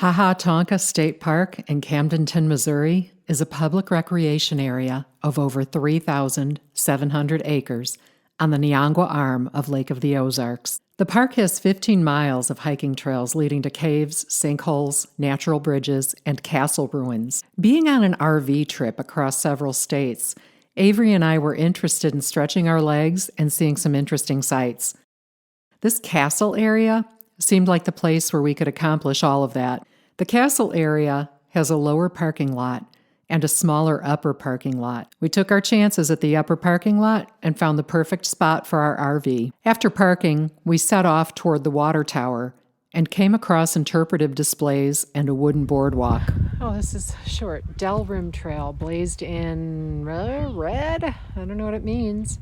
Ha Tonka State Park in Camdenton, Missouri is a public recreation area of over 3,700 acres on the Niangua arm of Lake of the Ozarks. The park has 15 miles of hiking trails leading to caves, sinkholes, natural bridges, and castle ruins. Being on an RV trip across several states, Avery and I were interested in stretching our legs and seeing some interesting sights. This castle area seemed like the place where we could accomplish all of that. The castle area has a lower parking lot and a smaller upper parking lot. We took our chances at the upper parking lot and found the perfect spot for our RV. After parking, we set off toward the water tower and came across interpretive displays and a wooden boardwalk. Oh, this is short. Dell Rim Trail, blazed in red? I don't know what it means.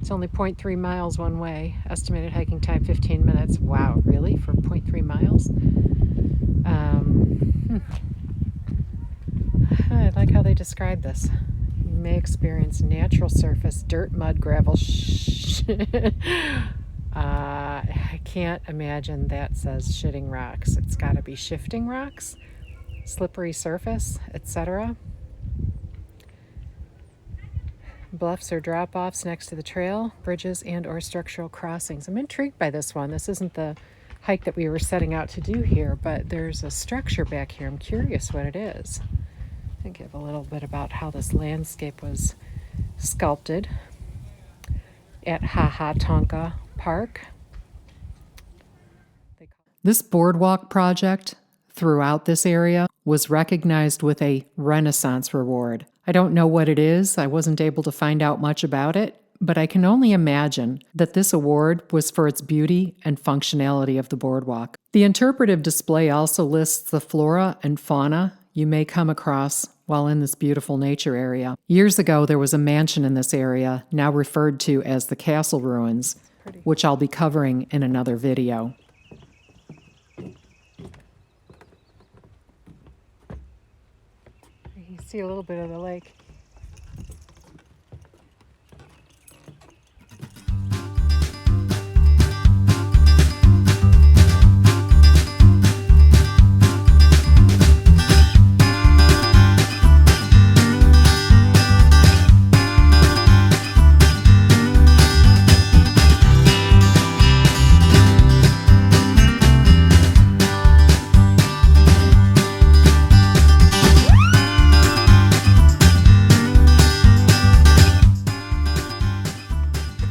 It's only 0.3 miles one way. Estimated hiking time 15 minutes. Wow, really? For 0.3 miles? I like how they describe this. You may experience natural surface, dirt, mud, gravel. I can't imagine that says shitting rocks. It's got to be shifting rocks, slippery surface, etc. Bluffs or drop-offs next to the trail, bridges and or structural crossings. I'm intrigued by this one. This isn't the hike that we were setting out to do here, but there's a structure back here. I'm curious what it is. I'll give a little bit about how this landscape was sculpted at Ha Tonka Park. This boardwalk project throughout this area was recognized with a Renaissance Reward. I don't know what it is. I wasn't able to find out much about it, but I can only imagine that this award was for its beauty and functionality of the boardwalk. The interpretive display also lists the flora and fauna you may come across while in this beautiful nature area. Years ago, there was a mansion in this area, now referred to as the Castle Ruins, which I'll be covering in another video. You see a little bit of the lake.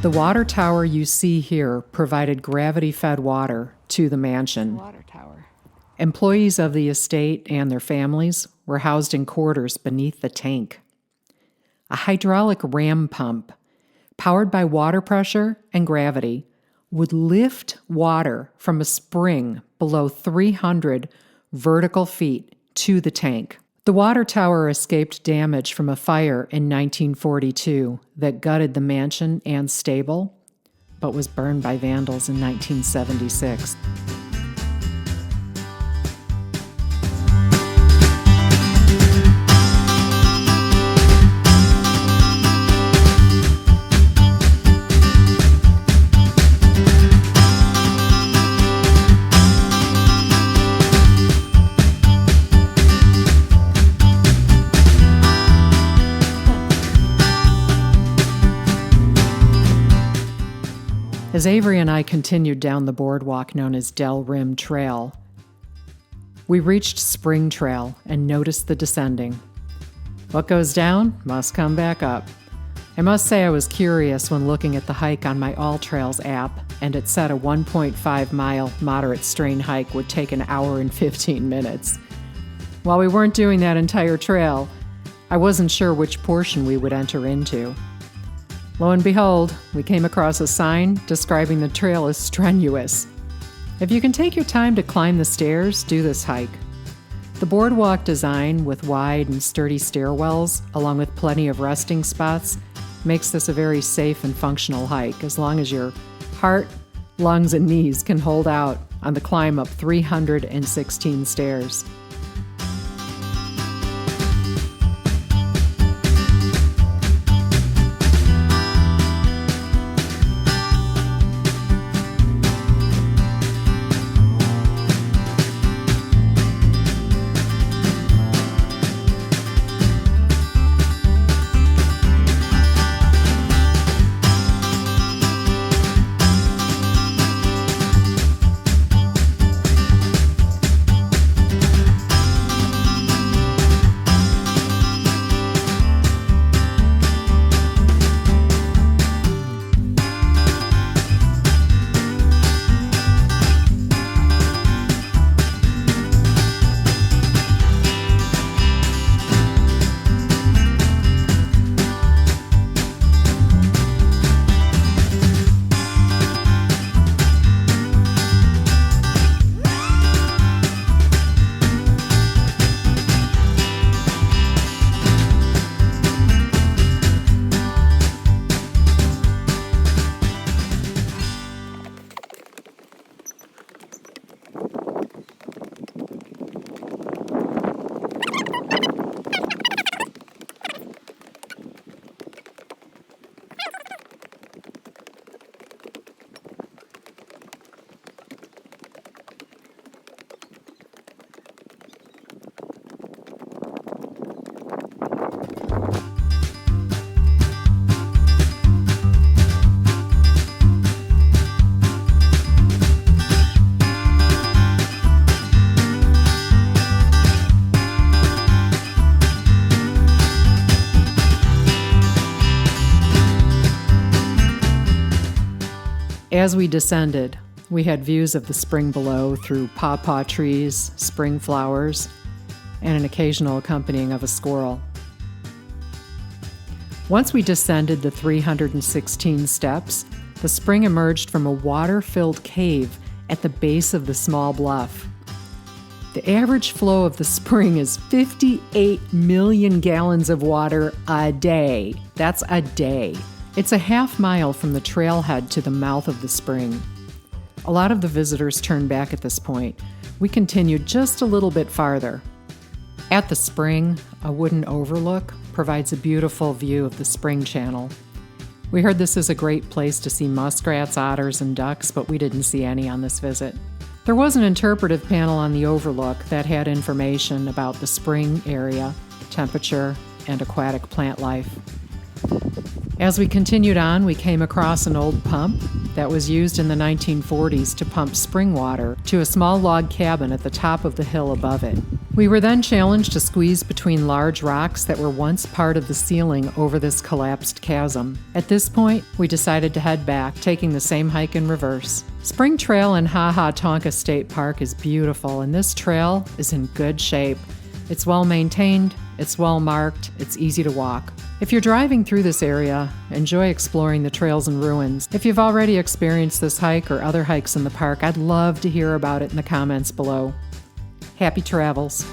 The water tower you see here provided gravity-fed water to the mansion. Water tower. Employees of the estate and their families were housed in quarters beneath the tank. A hydraulic ram pump, powered by water pressure and gravity, would lift water from a spring below 300 vertical feet to the tank. The water tower escaped damage from a fire in 1942 that gutted the mansion and stable, but was burned by vandals in 1976. As Avery and I continued down the boardwalk known as Dell Rim Trail, we reached Spring Trail and noticed the descending. What goes down must come back up. I must say I was curious when looking at the hike on my All Trails app, and it said a 1.5-mile moderate strain hike would take an hour and 15 minutes. While we weren't doing that entire trail, I wasn't sure which portion we would enter into. Lo and behold, we came across a sign describing the trail as strenuous. If you can take your time to climb the stairs, do this hike. The boardwalk design with wide and sturdy stairwells, along with plenty of resting spots, makes this a very safe and functional hike, as long as your heart, lungs, and knees can hold out on the climb up 316 stairs. As we descended, we had views of the spring below through pawpaw trees, spring flowers, and an occasional accompanying of a squirrel. Once we descended the 316 steps, the spring emerged from a water-filled cave at the base of the small bluff. The average flow of the spring is 58 million gallons of water a day. That's a day. It's a half mile from the trailhead to the mouth of the spring. A lot of the visitors turned back at this point. We continued just a little bit farther. At the spring, a wooden overlook provides a beautiful view of the spring channel. We heard this is a great place to see muskrats, otters, and ducks, but we didn't see any on this visit. There was an interpretive panel on the overlook that had information about the spring area, temperature, and aquatic plant life. As we continued on, we came across an old pump that was used in the 1940s to pump spring water to a small log cabin at the top of the hill above it. We were then challenged to squeeze between large rocks that were once part of the ceiling over this collapsed chasm. At this point, we decided to head back, taking the same hike in reverse. Spring Trail in Ha Tonka State Park is beautiful, and this trail is in good shape. It's well maintained, it's well marked, it's easy to walk. If you're driving through this area, enjoy exploring the trails and ruins. If you've already experienced this hike or other hikes in the park, I'd love to hear about it in the comments below. Happy travels!